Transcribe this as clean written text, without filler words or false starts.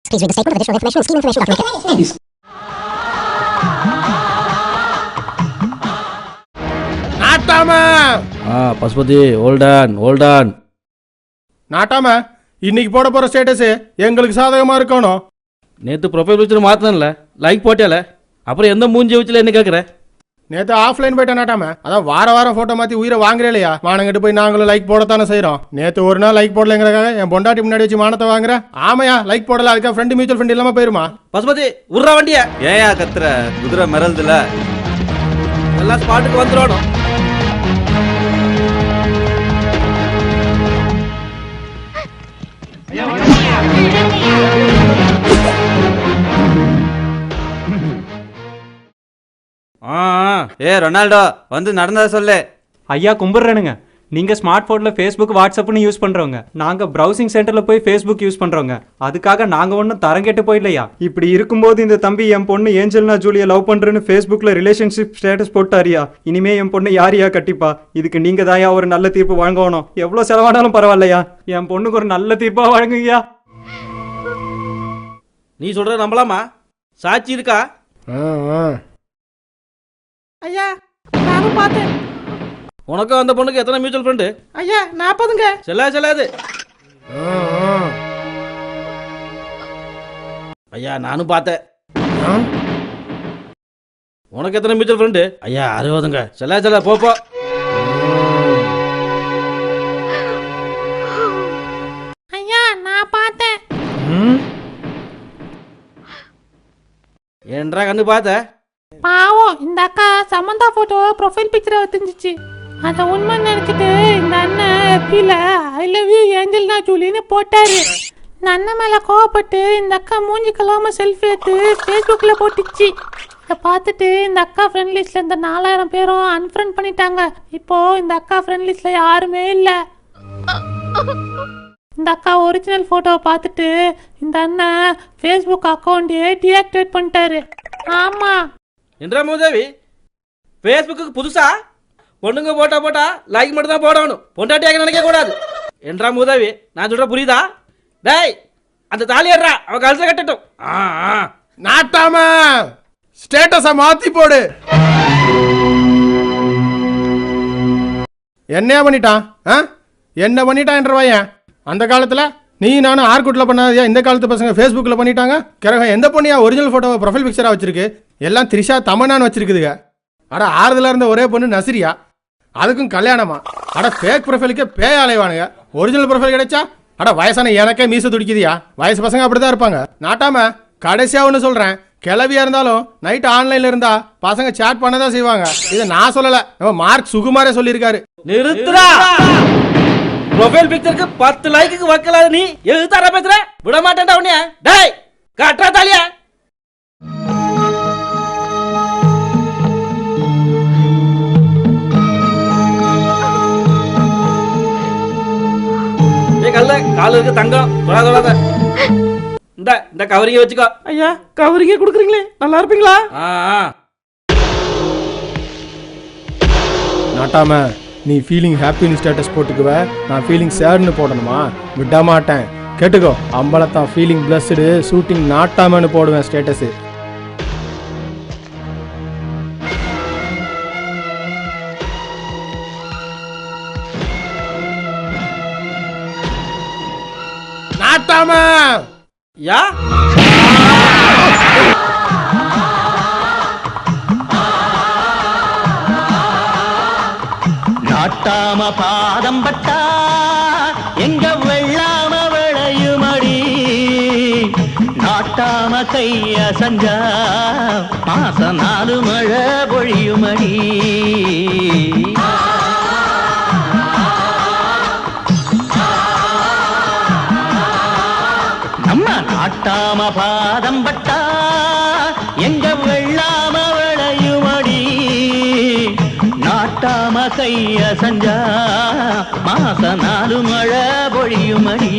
Please read the statement of additional information and scheme information document. Nattamai Pasupathi olden நாட்டாம இன்னைக்கு போட போற status எங்களுக்கு சாதகமா இருக்கணும். நேற்று ப்ரொஃபைல் வச்சு மாற்றினல லைக் போட்டியால அப்புறம் எந்த மூஞ்சி வச்சுல என்ன கேட்குற? நேற்று ஆஃப்லைன் போயிட்டேன் நாட்டாம. அதான் வாரம் ஃபோட்டோ மாற்றி உயிரை வாங்குறே இல்லையா? வானங்கிட்டு போய் நாங்களும் லைக் போடத்தானே செய்கிறோம். நேற்று ஒரு நாள் லைக் போடலைங்கிறக்காக என் பொண்டாட்டி முன்னாடி வச்சு மானத்தை வாங்குறேன். ஆமையா லைக் போடல, அதுக்காக ஃப்ரெண்டு மியூச்சுவல் ஃபண்ட் இல்லாமல் போயிருமா? பசுபதி உர்றா வண்டிய ஏயா கத்துற? குதிரை மிரல்துல எல்லாம் ஸ்பாட்டுக்கு வந்துடணும். ரொனால்டோ வந்து நடந்ததை சொல்லு. ஐயா கும்பிட்றேனுங்க. நீங்கள் ஸ்மார்ட் ஃபோனில் ஃபேஸ்புக் வாட்ஸ்அப்னு யூஸ் பண்ணுறவங்க, நாங்கள் ப்ரௌசிங் சென்டரில் போய் ஃபேஸ்புக் யூஸ் பண்ணுறோங்க. அதுக்காக நாங்கள் ஒன்றும் தரம் கெட்டு போயிடலையா? இப்படி இருக்கும்போது இந்த தம்பி என் பொண்ணு ஏஞ்சல்னா ஜூலியை லவ் பண்ணுறேன்னு ஃபேஸ்புக்கில் ரிலேஷன்ஷிப் ஸ்டேட்டஸ் போட்டாரியா? இனிமே என் பொண்ணு யாரையா கட்டிப்பா? இதுக்கு நீங்கள் தாயா ஒரு நல்ல தீர்ப்பு வழங்கணும். எவ்வளோ செலவானாலும் பரவாயில்லையா, என் பொண்ணுக்கு ஒரு நல்ல தீர்ப்பாக வழங்குங்கய்யா. நீ சொல்ற நம்பலாமா? சாட்சி இருக்கா? ஐயா நானும் பார்த்தேன். உனக்கும் அந்த பொண்ணுக்கு எத்தனை மியூச்சுவல் ஃபண்டு? ஐயா 40ங்க. செல்லாது. ஐயா நானும் பார்த்தேன். உனக்கு எத்தனை மியூச்சுவல் ஃபண்டு? ஐயா 60ங்க. செல்ல போ. ஐயா நான் பார்த்தேன். ஏன்றா கண்ணு பார்த்த? பாவம் இந்த அக்கா சமந்தா போட்டோ ப்ரொஃபைல் பிக்சரை தெரிஞ்சிச்சு. அதை உண்மை நினைச்சிட்டு இந்த அண்ணன் கீழே ஐ லவ் யூ ஏஞ்சல்னா ஜூலின்னு போட்டாரு. இந்த அண்ணன் மேல கோவப்பட்டு இந்த அக்கா மூஞ்சி கழுவாம செல்ஃபி எடுத்து ஃபேஸ்புக்ல போட்டுச்சு. இதை பார்த்துட்டு இந்த அக்கா ஃப்ரெண்ட் லிஸ்ட்ல இந்த 4000 பேரும் அன்ஃப்ரெண்ட் பண்ணிட்டாங்க. இப்போ இந்த அக்கா ஃப்ரெண்ட் லிஸ்ட்ல யாருமே இல்லை. இந்த அக்கா ஒரிஜினல் போட்டோவை பார்த்துட்டு இந்த அண்ணன் ஃபேஸ்புக் அக்கௌண்ட்டே டீஆக்டிவேட் பண்ணிட்டாரு. ஆமா என்றா மூதேவி ஃபேஸ்புக்கு புதுசா பொண்ணுங்க போட்டா லைக் மட்டும் தான் போடணும், பொண்டாட்டியாக நினைக்க கூடாது. என்றா மூதேவி நான் சொல்ற புரியுதா? டேய் அந்த தாலி ஏறா, அவன் கழுத்துல கட்டட்டும். நாட்டாம ஸ்டேட்டஸை மாத்தி போடு. என்ன பண்ணிட்டான் என்ற பையன்? அந்த காலத்துல நீ நானும் ஆர்குட்ல பண்ணாதியா? இந்த காலத்து பசங்க ஃபேஸ்புக்கில் பண்ணிட்டாங்க. கிரகம் எந்த பொண்ணியா ஒரிஜினல் ஃபோட்டோவை ப்ரொஃபைல் பிக்சராக வச்சிருக்கு? எல்லாம் த்ரிஷா தமன்னான்னு வச்சிருக்குதுங்க. அட ஆறுதலாக இருந்த ஒரே பொண்ணு நசிரியா, அதுக்கும் கல்யாணமா? அட ஃபேக் ப்ரொஃபைலுக்கே பேய் அலைவானுங்க. ஒரிஜினல் ப்ரொஃபைல் கிடைச்சா அட வயசான எனக்கே மீச துடிக்குதியா? வயசு பசங்க அப்படிதான் இருப்பாங்க. நாட்டாம கடைசியா ஒன்று சொல்றேன், கிளவியா இருந்தாலும் நைட் ஆன்லைன்ல இருந்தா பசங்க சேட் பண்ணதான் செய்வாங்க. இதை நான் சொல்லல, நம்ம மார்க் சுகுமாரே சொல்லியிருக்காரு. நிறுத்துறா. ப்ரொஃபைல் பிக்சருக்கு 10 லைக்கு வைக்கலாத நீ எதுதாரா பேசுற? விட மாட்டேன்டா உன்னைய. டேய் கட்டா தாலியா. காலுக்கு தங்கம் தொடாத. இந்த கவரிங்க வச்சுக்கோ. ஐயா கவரிங்க கொடுக்குறீங்களே, நல்லா இருப்பீங்களா? நாட்டாம நீ ஃபீலிங் ஹாப்பின்னு ஸ்டேட்டஸ் போட்டுக்குவ, நான் ஃபீலிங் சேட்னு போடணுமா? விட மாட்டேன். கேட்டுக்கோ, அம்பலத்தான் ஃபீலிங் பிளஸ்டு ஷூட்டிங் நாட்டாமன்னு போடுவேன் ஸ்டேட்டஸு. நாட்டாம யா நாட்டாம பாதம் பட்டா எங்க வெள்ளாம விளையுமடி, நாட்டாம கைய சஞ்சா மாசம் 4 மழை பொழியுமடி. நம்ம நாட்டாம பாதம் பட்டா எங்க வெள்ளாம விளையுமடி, நாட்டாம கைய சஞ்சா மாச 4 மழை பொழியுமடி.